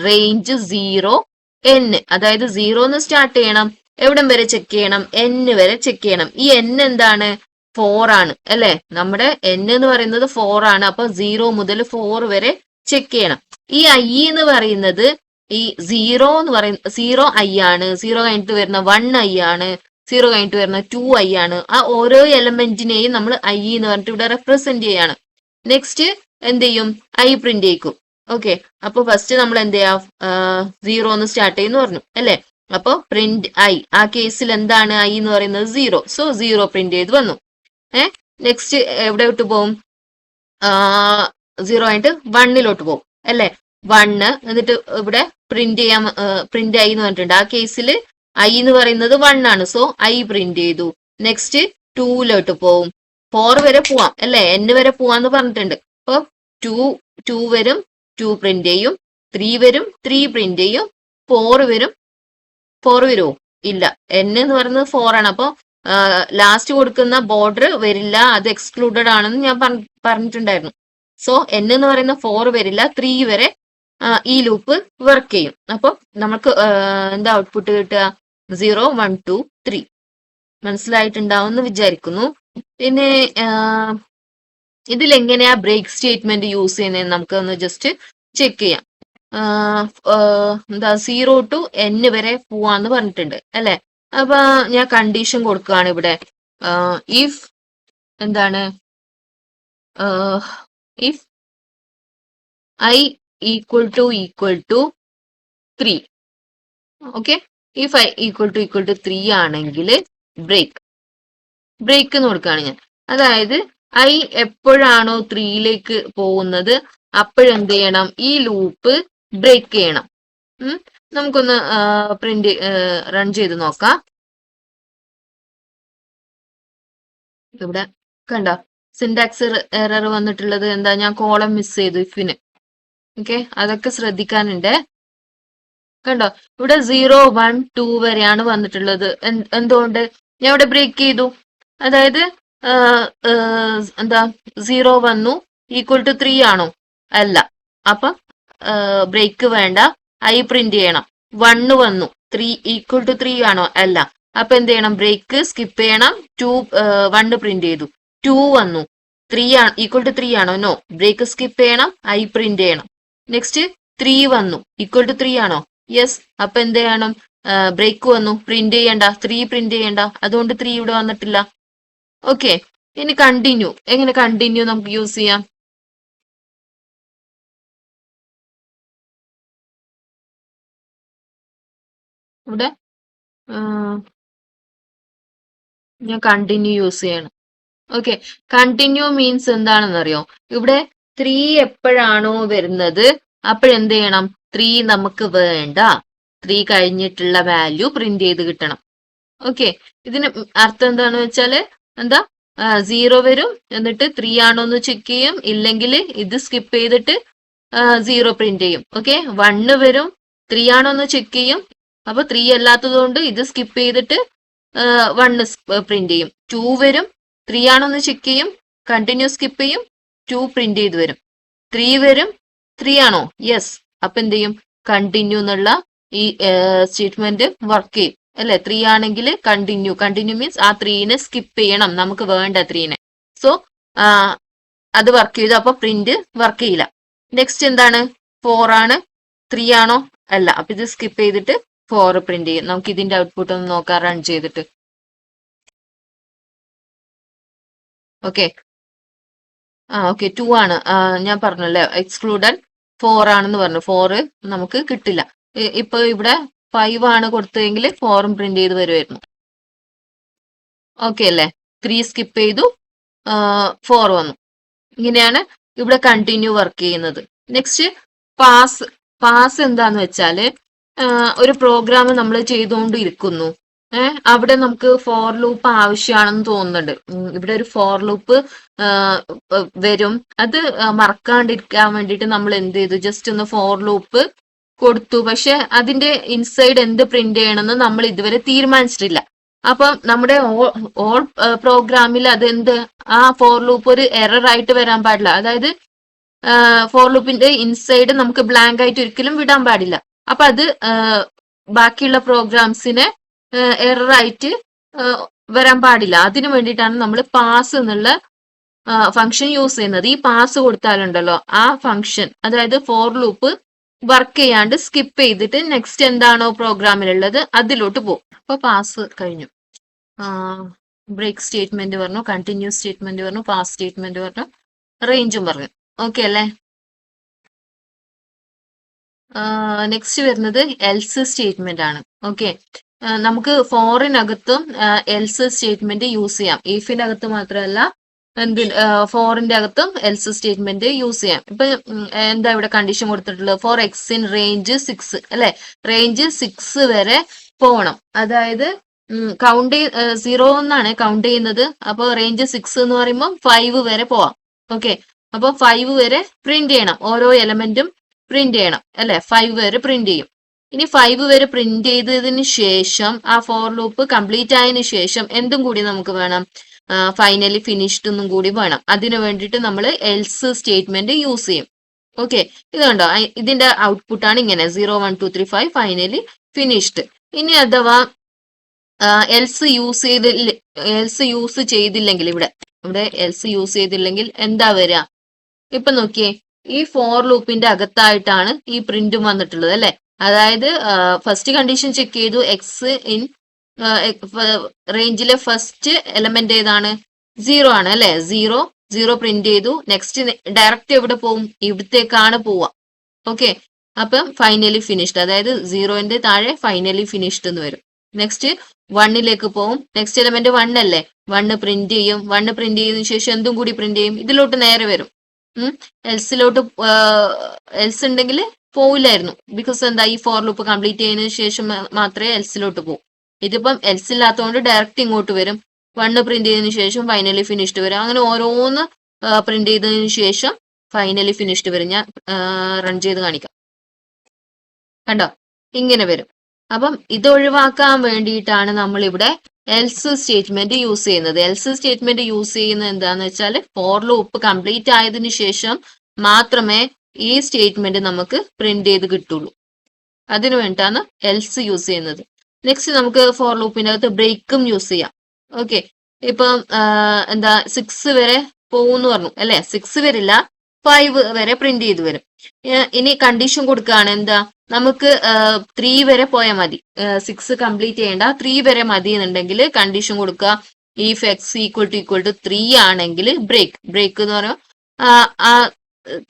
range 0n, അതായത് 0 സ്റ്റാർട്ട് ചെയ്യണം, എവിടം വരെ ചെക്ക് ചെയ്യണം? n വരെ ചെക്ക് ചെയ്യണം. ഈ n എന്താണ്? 4 ആണ് അല്ലെ? നമ്മുടെ n എന്ന് പറയുന്നത് 4 ആണ്. അപ്പൊ 0 മുതൽ 4 വരെ ചെക്ക് ചെയ്യണം. ഈ i എന്ന് പറയുന്നത് ഈ 0 എന്ന് പറയുന്ന 0 i ആണ്. 0 കഴിഞ്ഞിട്ട് വരുന്ന 1 i ആണ്. 0 കഴിഞ്ഞിട്ട് വരുന്ന 2 i ആണ്. ആ ഓരോ എലമെന്റിനെയും നമ്മൾ i എന്ന് പറഞ്ഞിട്ട് ഇവിടെ റെപ്രസെന്റ് ചെയ്യാണ്. നെക്സ്റ്റ് എന്ത് ചെയ്യും? i പ്രിന്റ് ചെയ്യിക്കും. ഓക്കെ, അപ്പൊ ഫസ്റ്റ് നമ്മൾ എന്ത് ചെയ്യാം? 0 എന്ന് സ്റ്റാർട്ട് ചെയ്യുന്നു പറഞ്ഞു അല്ലെ? അപ്പൊ പ്രിന്റ് i, ആ കേസിൽ എന്താണ് i എന്ന് പറയുന്നത്? 0. സോ 0 പ്രിന്റ് ചെയ്ത് വന്നു. നെക്സ്റ്റ് എവിടെ വിട്ട് പോകും? 0 ആയിട്ട് 1ലോട്ട് പോകും അല്ലെ? 1 എന്നിട്ട് ഇവിടെ പ്രിന്റ് ചെയ്യാൻ പ്രിന്റ് i എന്ന് പറഞ്ഞിട്ടുണ്ട്. ആ കേസിൽ i എന്ന് പറയുന്നത് 1 ആണ്. സോ i പ്രിന്റ് ചെയ്തു. നെക്സ്റ്റ് 2ലോട്ട് പോവും. 4 വരെ പോവാം അല്ലെ? n വരെ പോവാന്ന് പറഞ്ഞിട്ടുണ്ട്. അപ്പൊ 2 വരും, 2 പ്രിന്റ് ചെയ്യും. 3 വരും, 3 പ്രിന്റ് ചെയ്യും. 4 വരും, 4 വരുമോ? ഇല്ല, n എന്ന് പറയുന്നത് 4 ആണ്. അപ്പൊ ലാസ്റ്റ് കൊടുക്കുന്ന ബോർഡർ വരില്ല, അത് എക്സ്ക്ലൂഡഡ് ആണെന്ന് ഞാൻ പറഞ്ഞിട്ടുണ്ടായിരുന്നു. സോ n എന്ന് പറയുന്ന 4 വരില്ല, 3 വരെ ഈ ലൂപ്പ് വർക്ക് ചെയ്യും. അപ്പൊ നമുക്ക് എന്താ ഔട്ട്പുട്ട് കിട്ടുക? 0, 1, 2, 3. മനസ്സിലായിട്ടുണ്ടാവും എന്ന് വിചാരിക്കുന്നു. പിന്നെ ഇതിൽ എങ്ങനെയാ ബ്രേക്ക് സ്റ്റേറ്റ്മെന്റ് യൂസ് ചെയ്യുന്നത് നമുക്ക് ഒന്ന് ജസ്റ്റ് ചെക്ക് ചെയ്യാം. എന്താ 0 to n വരെ പോവാന്ന് പറഞ്ഞിട്ടുണ്ട് അല്ലെ? അപ്പൊ ഞാൻ കണ്ടീഷൻ കൊടുക്കുകയാണ് ഇവിടെ. ഇഫ് എന്താണ് if I equal to 3. Okay, if I equal to 3 ആണെങ്കിൽ ബ്രേക്ക് എന്ന് കൊടുക്കുകയാണ് ഞാൻ. അതായത് I എപ്പോഴാണോ 3യിലേക്ക് പോകുന്നത് അപ്പോഴെന്ത് ചെയ്യണം, ഈ ലൂപ്പ് ബ്രേക്ക് ചെയ്യണം. നമുക്കൊന്ന് പ്രിന്റ് റൺ ചെയ്ത് നോക്കാം. ഇവിടെ കണ്ടോ സിൻടാക്സ് എറർ വന്നിട്ടുള്ളത് എന്താ, ഞാൻ കോളം മിസ് ചെയ്തു ഇഫിന്. ഓക്കെ, അതൊക്കെ ശ്രദ്ധിക്കാനുണ്ട്. കണ്ടോ ഇവിടെ 0, 1, 2 വരെയാണ് വന്നിട്ടുള്ളത്. എന്തുകൊണ്ട് ഞാൻ ഇവിടെ ബ്രേക്ക് ചെയ്തു. അതായത് എന്താ 0 വന്നു ഈക്വൽ ടു 3 ആണോ? അല്ല. അപ്പൊ ബ്രേക്ക് വേണ്ട, I പ്രിന്റ് ചെയ്യണം. 1 വന്നു 3 ഈക്വൽ ടു 3 ആണോ? അല്ല. അപ്പൊ എന്ത് ചെയ്യണം, ബ്രേക്ക് സ്കിപ്പ് ചെയ്യണം. 1 പ്രിന്റ് ചെയ്തു. 2 വന്നു 3 ഈക്വൽ ടു 3 ആണോ? നോ. ബ്രേക്ക് സ്കിപ്പ് ചെയ്യണം, I പ്രിന്റ് ചെയ്യണം. നെക്സ്റ്റ് 3 വന്നു ഈക്വൽ ടു 3 ആണോ? യെസ്. അപ്പൊ എന്ത് ചെയ്യണം, ബ്രേക്ക് വന്നു, പ്രിന്റ് ചെയ്യണ്ട, 3 പ്രിന്റ് ചെയ്യണ്ട. അതുകൊണ്ട് 3 ഇവിടെ വന്നിട്ടില്ല. ഓക്കെ, ഇനി കണ്ടിന്യൂ. എങ്ങനെ കണ്ടിന്യൂ നമുക്ക് യൂസ് ചെയ്യാം? ഇവിടെ ഞാൻ കണ്ടിന്യൂ യൂസ് ചെയ്യണം. ഓക്കെ, കണ്ടിന്യൂ മീൻസ് എന്താണെന്നറിയോ? ഇവിടെ 3 എപ്പോഴാണോ വരുന്നത് അപ്പോഴെന്ത് ചെയ്യണം, 3 നമുക്ക് വേണ്ട, 3 കഴിഞ്ഞിട്ടുള്ള വാല്യൂ പ്രിന്റ് ചെയ്ത് കിട്ടണം. ഓക്കെ, ഇതിന് അർത്ഥം എന്താണെന്ന് വെച്ചാല് എന്താ, 0 വരും, എന്നിട്ട് 3 ആണോ എന്ന് ചെക്ക് ചെയ്യും, ഇല്ലെങ്കിൽ ഇത് സ്കിപ്പ് ചെയ്തിട്ട് 0 പ്രിന്റ് ചെയ്യും. ഓക്കെ, 1 വരും, 3 ആണോ എന്ന് ചെക്ക് ചെയ്യും, അപ്പൊ 3 അല്ലാത്തത് കൊണ്ട് ഇത് സ്കിപ്പ് ചെയ്തിട്ട് 1 പ്രിന്റ് ചെയ്യും. 2 വരും, 3 ആണോ എന്ന് ചെക്ക് ചെയ്യും, കണ്ടിന്യൂ സ്കിപ്പ് ചെയ്യും, 2 പ്രിന്റ് ചെയ്ത് വരും. 3 വരും, 3 ആണോ? യെസ്. അപ്പൊ എന്ത് ചെയ്യും, കണ്ടിന്യൂ എന്നുള്ള ഈ സ്റ്റേറ്റ്മെന്റ് വർക്ക് ചെയ്യും അല്ലെ. 3 ആണെങ്കിൽ കണ്ടിന്യൂ മീൻസ് ആ 3നെ സ്കിപ്പ് ചെയ്യണം, നമുക്ക് വേണ്ട 3നെ. സോ അത് വർക്ക് ചെയ്തു. അപ്പൊ പ്രിന്റ് വർക്ക് ചെയ്യില്ല. നെക്സ്റ്റ് എന്താണ്, 4 ആണ്, 3 ആണോ? അല്ല. അപ്പൊ ഇത് സ്കിപ്പ് ചെയ്തിട്ട് 4 പ്രിന്റ് ചെയ്യും. നമുക്ക് ഇതിന്റെ ഔട്ട്പുട്ട് ഒന്ന് നോക്കാം റൺ ചെയ്തിട്ട്. ഓക്കെ, ഓക്കെ 2 ആണ്. ഞാൻ പറഞ്ഞല്ലേ എക്സ്ക്ലൂഡഡ് 4 ആണെന്ന് പറഞ്ഞു. 4 നമുക്ക് കിട്ടില്ല. ഇപ്പൊ ഇവിടെ 5 ആണ് കൊടുത്തതെങ്കിൽ 4 പ്രിന്റ് ചെയ്ത് വരുമായിരുന്നു. ഓക്കെ അല്ലേ? 3 സ്കിപ്പ് ചെയ്തു, 4 വന്നു. ഇങ്ങനെയാണ് ഇവിടെ കണ്ടിന്യൂ വർക്ക് ചെയ്യുന്നത്. നെക്സ്റ്റ് പാസ് എന്താന്ന് വെച്ചാല് ഒരു പ്രോഗ്രാം നമ്മൾ ചെയ്തുകൊണ്ടിരിക്കുന്നു, അവിടെ നമുക്ക് ഫോർ ലൂപ്പ് ആവശ്യമാണെന്ന് തോന്നുന്നുണ്ട്. ഇവിടെ ഒരു ഫോർ ലൂപ്പ് വരും. അത് മറക്കാണ്ടിരിക്കാൻ വേണ്ടിയിട്ട് നമ്മൾ എന്ത് ചെയ്തു, ജസ്റ്റ് ഒന്ന് ഫോർ ലൂപ്പ് കൊടുത്തു. പക്ഷെ അതിന്റെ ഇൻസൈഡ് എന്ത് പ്രിന്റ് ചെയ്യണമെന്ന് നമ്മൾ ഇതുവരെ തീരുമാനിച്ചിട്ടില്ല. അപ്പം നമ്മുടെ ഓൾ പ്രോഗ്രാമിൽ അതെന്ത്, ആ ഫോർ ലൂപ്പ് ഒരു എറർ ആയിട്ട് വരാൻ പാടില്ല. അതായത് ഫോർ ലൂപ്പിന്റെ ഇൻസൈഡ് നമുക്ക് ബ്ലാങ്ക് ആയിട്ട് ഒരിക്കലും വിടാൻ പാടില്ല. അപ്പൊ അത് ബാക്കിയുള്ള പ്രോഗ്രാംസിനെ എറർ ആയിട്ട് വരാൻ പാടില്ല. അതിനു വേണ്ടിയിട്ടാണ് നമ്മൾ പാസ് എന്നുള്ള ഫംഗ്ഷൻ യൂസ് ചെയ്യുന്നത്. ഈ പാസ് കൊടുത്താലുണ്ടല്ലോ ആ ഫംഗ്ഷൻ, അതായത് ഫോർ ലൂപ്പ് വർക്ക് ചെയ്യാണ്ട് സ്കിപ്പ് ചെയ്തിട്ട് നെക്സ്റ്റ് എന്താണോ പ്രോഗ്രാമിലുള്ളത് അതിലോട്ട് പോകും. അപ്പൊ പാസ് കഴിഞ്ഞു. ബ്രേക്ക് സ്റ്റേറ്റ്മെന്റ് പറഞ്ഞു, കണ്ടിന്യൂ സ്റ്റേറ്റ്മെന്റ് പറഞ്ഞു, പാസ് സ്റ്റേറ്റ്മെന്റ് പറഞ്ഞു, റേഞ്ചും പറഞ്ഞു. ഓക്കെ അല്ലേ? നെക്സ്റ്റ് വരുന്നത് എൽസ് സ്റ്റേറ്റ്മെന്റ് ആണ്. ഓക്കെ, നമുക്ക് ഫോറിനകത്തും എൽസ് സ്റ്റേറ്റ്മെന്റ് യൂസ് ചെയ്യാം. ഇഫിനകത്ത് മാത്രമല്ല, ഫോറിന്റെ അകത്തും എൽസ് സ്റ്റേറ്റ്മെന്റ് യൂസ് ചെയ്യാം. ഇപ്പൊ എന്താ ഇവിടെ കണ്ടീഷൻ കൊടുത്തിട്ടുള്ളത്, ഫോർ എക്സ് ഇൻ റേഞ്ച് 6 അല്ലെ. റേഞ്ച് 6 വരെ പോകണം. അതായത് കൗണ്ട് 0 എന്നാണ് കൗണ്ട് ചെയ്യുന്നത്. അപ്പൊ റേഞ്ച് 6 എന്ന് പറയുമ്പോൾ 5 വരെ പോവാം. ഓക്കെ, അപ്പൊ 5 വരെ പ്രിന്റ് ചെയ്യണം. ഓരോ എലമെന്റും പ്രിന്റ് ചെയ്യണം അല്ലെ. 5 വരെ പ്രിന്റ് ചെയ്യും. ഇനി 5 വരെ പ്രിന്റ് ചെയ്തതിന് ശേഷം ആ ഫോർ ലൂപ്പ് കംപ്ലീറ്റ് ആയതിനു ശേഷം എന്തും കൂടി നമുക്ക് വേണം, ഫൈനലി ഫിനിഷ്ഡ് എന്നും കൂടി വേണം. അതിനു വേണ്ടിയിട്ട് നമ്മൾ എൽസ് സ്റ്റേറ്റ്മെന്റ് യൂസ് ചെയ്യും. ഓക്കെ, ഇത് കണ്ടോ, ഇതിന്റെ ഔട്ട്പുട്ട് ആണ് ഇങ്ങനെ 0, 1, 2, 3, 5 ഫൈനലി ഫിനിഷ്ഡ്. ഇനി അഥവാ എൽസ് യൂസ് ചെയ്തില്ലെങ്കിൽ, ഇവിടെ എൽസ് യൂസ് ചെയ്തില്ലെങ്കിൽ എന്താ വരിക? ഇപ്പൊ നോക്കിയേ, ഈ ഫോർ ലൂപ്പിന്റെ അകത്തായിട്ടാണ് ഈ പ്രിന്റും വന്നിട്ടുള്ളത് അല്ലെ. അതായത് ഫസ്റ്റ് കണ്ടീഷൻ ചെക്ക് ചെയ്തു, എക്സ് ഇൻ റേഞ്ചിലെ ഫസ്റ്റ് എലമെന്റ് ഏതാണ്? 0 ആണ് അല്ലെ. 0 0 പ്രിന്റ് ചെയ്തു. നെക്സ്റ്റ് ഡയറക്റ്റ് എവിടെ പോവും? ഇവിടത്തേക്കാണ് പോവുക. ഓക്കെ, അപ്പം ഫൈനലി ഫിനിഷ്ഡ്, അതായത് 0ന്റെ താഴെ ഫൈനലി ഫിനിഷ്ഡ് എന്ന് വരും. നെക്സ്റ്റ് 1ലേക്ക് പോവും. നെക്സ്റ്റ് എലമെന്റ് 1 അല്ലേ, 1 പ്രിന്റ് ചെയ്യും. 1 പ്രിന്റ് ചെയ്തതിനു ശേഷം എന്തും കൂടി പ്രിന്റ് ചെയ്യും, ഇതിലോട്ട് നേരെ വരും. എൽസിലോട്ട് എൽസ് ഉണ്ടെങ്കിൽ പോവില്ലായിരുന്നു, ബിക്കോസ് എന്താ, ഈ ഫോർ ലൂപ്പ് കംപ്ലീറ്റ് ചെയ്യുന്നതിന് ശേഷം മാത്രമേ എൽസിലോട്ട് പോകും. ഇതിപ്പം എൽസ് ഇല്ലാത്തതുകൊണ്ട് ഡയറക്റ്റ് ഇങ്ങോട്ട് വരും. 1 പ്രിന്റ് ചെയ്തതിനു ശേഷം ഫൈനലി ഫിനിഷ്ഡ് വരും. അങ്ങനെ ഓരോന്ന് പ്രിന്റ് ചെയ്തതിനു ശേഷം ഫൈനലി ഫിനിഷ്ഡ് വരും. ഞാൻ റൺ ചെയ്ത് കാണിക്കാം. കണ്ടോ, ഇങ്ങനെ വരും. അപ്പം ഇത് ഒഴിവാക്കാൻ വേണ്ടിയിട്ടാണ് നമ്മൾ ഇവിടെ എൽസ് സ്റ്റേറ്റ്മെന്റ് യൂസ് ചെയ്യുന്നത്. എൽസ് സ്റ്റേറ്റ്മെന്റ് യൂസ് ചെയ്യുന്നത് എന്താന്ന് വെച്ചാൽ, ഫോർ ലൂപ്പ് കംപ്ലീറ്റ് ആയതിനു ശേഷം മാത്രമേ ഈ സ്റ്റേറ്റ്മെന്റ് നമുക്ക് പ്രിന്റ് ചെയ്ത് കിട്ടുള്ളൂ. അതിനു വേണ്ടിയിട്ടാണ് എൽസ് യൂസ് ചെയ്യുന്നത്. നെക്സ്റ്റ് നമുക്ക് ഫോർ ലൂപ്പിന്റെ അകത്ത് ബ്രേക്കും യൂസ് ചെയ്യാം. ഓക്കെ, ഇപ്പം എന്താ 6 വരെ പോകുന്നു പറഞ്ഞു അല്ലെ, 6 വരില്ല, 5 വരെ പ്രിന്റ് ചെയ്ത് വരും. ഇനി കണ്ടീഷൻ കൊടുക്കുകയാണ്, എന്താ, നമുക്ക് 3 വരെ പോയാൽ മതി, 6 കംപ്ലീറ്റ് ചെയ്യേണ്ട, 3 വരെ മതി എന്നുണ്ടെങ്കിൽ കണ്ടീഷൻ കൊടുക്കുക. ഇഫ് എക്സ് ഈക്വൽ ടു 3 ആണെങ്കിൽ ബ്രേക്ക് എന്ന് പറയുമ്പോൾ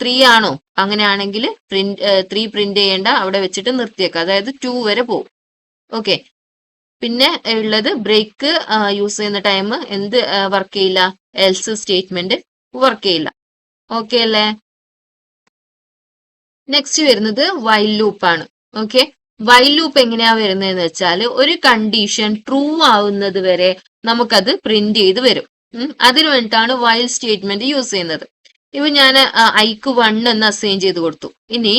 3 ആണോ, അങ്ങനെയാണെങ്കിൽ 3 പ്രിന്റ് ചെയ്യേണ്ട, അവിടെ വെച്ചിട്ട് നിർത്തിയേക്കുക, അതായത് 2 വരെ പോകും. ഓക്കെ, പിന്നെ ഉള്ളത് ബ്രേക്ക് യൂസ് ചെയ്യുന്ന ടൈം എന്ത് വർക്ക് ചെയ്യില്ല, എൽസ് സ്റ്റേറ്റ്മെന്റ് വർക്ക് ചെയ്യില്ല. ഓക്കെ അല്ലേ? നെക്സ്റ്റ് വരുന്നത് വൈൽ ലൂപ്പ് ആണ്. ഓക്കെ, വൈൽ ലൂപ്പ് എങ്ങനെയാ വരുന്നതെന്ന് വെച്ചാൽ, ഒരു കണ്ടീഷൻ ട്രൂ ആവുന്നത് വരെ നമുക്കത് പ്രിന്റ് ചെയ്ത് വരും. അതിനു വേണ്ടിയിട്ടാണ് വൈൽ സ്റ്റേറ്റ്മെന്റ് യൂസ് ചെയ്യുന്നത്. ഇപ്പൊ ഞാൻ ഐക്ക് 1 എന്ന് അസൈൻ ചെയ്ത് കൊടുത്തു. ഇനി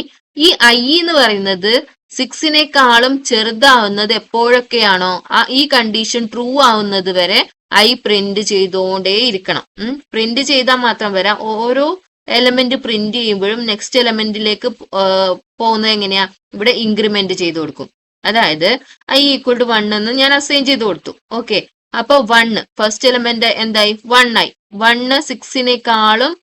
ഈ ഐ എന്ന് പറയുന്നത് 6നേക്കാളും ചെറുതാവുന്നത് എപ്പോഴൊക്കെയാണോ ഈ കണ്ടീഷൻ ട്രൂ ആവുന്നത് വരെ ഐ പ്രിന്റ് ചെയ്തുകൊണ്ടേ ഇരിക്കണം. പ്രിന്റ് ചെയ്താൽ മാത്രം വരാം. ഓരോ എലമെന്റ് പ്രിന്റ് ചെയ്യുമ്പോഴും നെക്സ്റ്റ് എലമെന്റിലേക്ക് പോകുന്നത് എങ്ങനെയാ, ഇവിടെ ഇൻക്രിമെന്റ് ചെയ്ത് കൊടുക്കും. അതായത് ഐ ഈക്വൽ ടു 1 എന്ന് ഞാൻ അസൈൻ ചെയ്ത് കൊടുത്തു. ഓക്കെ, അപ്പൊ 1 ഫസ്റ്റ് എലമെന്റ് എന്തായി, 1 ആയി. 1 6നേക്കാളും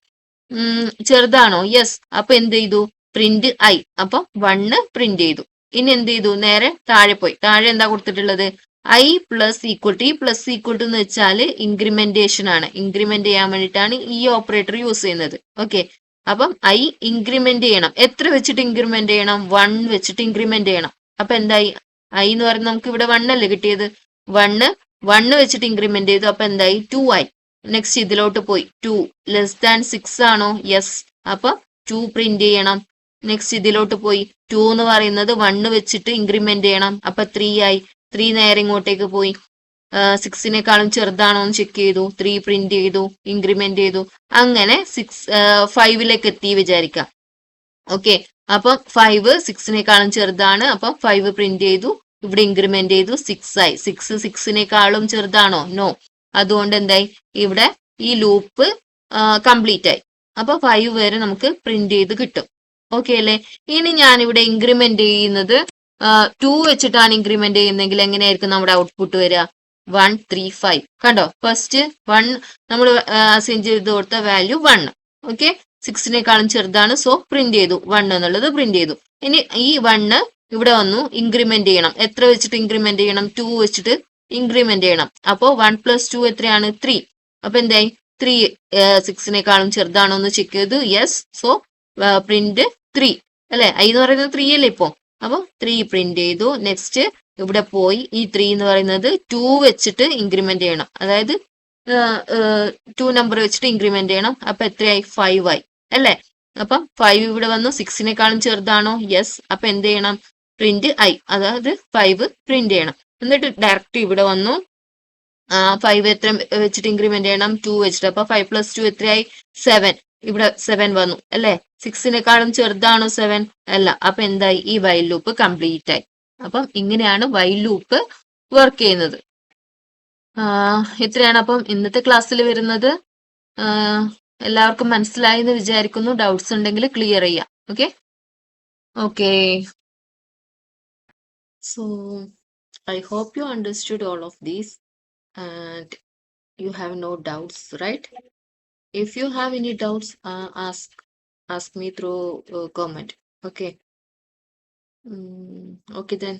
ചെറുതാണോ, യെസ്. അപ്പൊ എന്ത് ചെയ്തു, പ്രിന്റ് ഐ. അപ്പൊ 1 പ്രിന്റ് ചെയ്തു. ഇനി എന്ത് ചെയ്തു, നേരെ താഴെ പോയി. താഴെ എന്താ കൊടുത്തിട്ടുള്ളത്, ഐ പ്ലസ് ഈക്വൽ ടു. ഈ പ്ലസ് ഈക്വൽ ടു എന്ന് വെച്ചാൽ ഇൻക്രിമെന്റേഷൻ ആണ്. ഇൻക്രിമെന്റ് ചെയ്യാൻ വേണ്ടിയിട്ടാണ് ഈ ഓപ്പറേറ്റർ യൂസ് ചെയ്യുന്നത്. ഓക്കെ, അപ്പം ഐ ഇൻക്രിമെന്റ് ചെയ്യണം. എത്ര വെച്ചിട്ട് ഇൻക്രിമെന്റ് ചെയ്യണം, 1 വെച്ചിട്ട് ഇൻക്രിമെന്റ് ചെയ്യണം. അപ്പൊ എന്തായി, ഐ എന്ന് പറയുന്നത് നമുക്ക് ഇവിടെ 1 അല്ലേ കിട്ടിയത്, 1 വെച്ചിട്ട് ഇൻക്രിമെന്റ് ചെയ്തു. അപ്പൊ എന്തായി, 2 ആയി. നെക്സ്റ്റ് ഇതിലോട്ട് പോയി, 2 ലെസ് ദാൻ 6 ആണോ, യെസ്. അപ്പൊ 2 പ്രിന്റ് ചെയ്യണം. നെക്സ്റ്റ് ഇതിലോട്ട് പോയി, 2 എന്ന് പറയുന്നത് 1 വെച്ചിട്ട് ഇൻക്രിമെന്റ് ചെയ്യണം. അപ്പൊ 3 ആയി. 3 നേരെ ഇങ്ങോട്ടേക്ക് പോയി, 6നേക്കാളും ചെറുതാണോ എന്ന് ചെക്ക് ചെയ്തു, 3 പ്രിന്റ് ചെയ്തു, ഇൻക്രിമെന്റ് ചെയ്തു. അങ്ങനെ 5ലേക്ക് എത്തി വിചാരിക്കാം. ഓക്കെ, അപ്പം 5 6നേക്കാളും ചെറുതാണ്. അപ്പം 5 പ്രിന്റ് ചെയ്തു, ഇവിടെ ഇൻക്രിമെന്റ് ചെയ്തു, 6 ആയി. 6 6നേക്കാളും ചെറുതാണോ, നോ. അതുകൊണ്ട് എന്തായി, ഇവിടെ ഈ ലൂപ്പ് കംപ്ലീറ്റ് ആയി. അപ്പൊ 5 വരെ നമുക്ക് പ്രിന്റ് ചെയ്ത് കിട്ടും. ഓക്കെ അല്ലേ? ഇനി ഞാൻ ഇവിടെ ഇൻക്രിമെന്റ് ചെയ്യുന്നത് 2 വെച്ചിട്ടാണ് ഇൻക്രിമെന്റ് ചെയ്യുന്നതെങ്കിൽ എങ്ങനെയായിരിക്കും നമ്മുടെ ഔട്ട്പുട്ട് വരിക, 1 3 5. കണ്ടോ, ഫസ്റ്റ് 1 നമ്മൾ അസൈൻ ചെയ്ത് കൊടുത്ത വാല്യൂ 1. ഓക്കെ, 6നേക്കാളും ചെറുതാണ്, സോ പ്രിന്റ് ചെയ്തു, 1 എന്നുള്ളത് പ്രിന്റ് ചെയ്തു. ഇനി ഈ 1 ഇവിടെ വന്നു ഇൻക്രിമെന്റ് ചെയ്യണം. എത്ര വെച്ചിട്ട് ഇൻക്രിമെന്റ് ചെയ്യണം, 2 വെച്ചിട്ട് ഇൻക്രിമെന്റ് ചെയ്യണം. അപ്പോ 1 + 2 എത്രയാണ്, 3. അപ്പൊ എന്തായി, 3 6നേക്കാളും ചെറുതാണോ എന്ന് ചെക്ക് ചെയ്തു, യെസ്. സോ പ്രിന്റ് 3 അല്ലെ, ഐ എന്ന് പറയുന്നത് 3 അല്ലേ ഇപ്പോ. അപ്പൊ 3 പ്രിന്റ് ചെയ്തു. നെക്സ്റ്റ് ഇവിടെ പോയി ഈ 3 എന്ന് പറയുന്നത് 2 വെച്ചിട്ട് ഇൻക്രിമെന്റ് ചെയ്യണം. അതായത് 2 നമ്പർ വെച്ചിട്ട് ഇൻക്രിമെന്റ് ചെയ്യണം. അപ്പൊ എത്രയായി, 5 ആയി അല്ലെ. അപ്പം 5 ഇവിടെ വന്നു, 6നേക്കാളും ചെറുതാണോ, യെസ്. അപ്പൊ എന്ത് ചെയ്യണം, പ്രിന്റ് ഐ, അതായത് 5 പ്രിന്റ് ചെയ്യണം. എന്നിട്ട് ഡയറക്റ്റ് ഇവിടെ വന്നു, 5 എത്ര വെച്ചിട്ട് ഇൻക്രിമെന്റ് ചെയ്യണം, 2 വെച്ചിട്ട്. അപ്പൊ 5 + 2 എത്രയായി, 7. ഇവിടെ 7 വന്നു അല്ലെ. 6നേക്കാളും ചെറുതാണോ 7, അല്ല. അപ്പൊ എന്തായി, ഈ വൈൽ ലൂപ്പ് കംപ്ലീറ്റ് ആയി. അപ്പം ഇങ്ങനെയാണ് വൈൽ ലൂപ്പ് വർക്ക് ചെയ്യുന്നത്. ഇത്രയാണ് അപ്പം ഇന്നത്തെ ക്ലാസ്സിൽ വരുന്നത്. എല്ലാവർക്കും മനസ്സിലായി എന്ന് വിചാരിക്കുന്നു. ഡൗട്ട്സ് ഉണ്ടെങ്കിൽ ക്ലിയർ ചെയ്യാം. Okay okay so I hope you understood all of these and you have no doubts, right? If you have any doubts, ask me through comment. Okay. Okay then.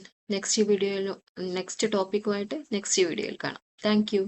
Next topic ആയിട്ട് നെക്സ്റ്റ് വീഡിയോയിൽ കാണാം. Thank you.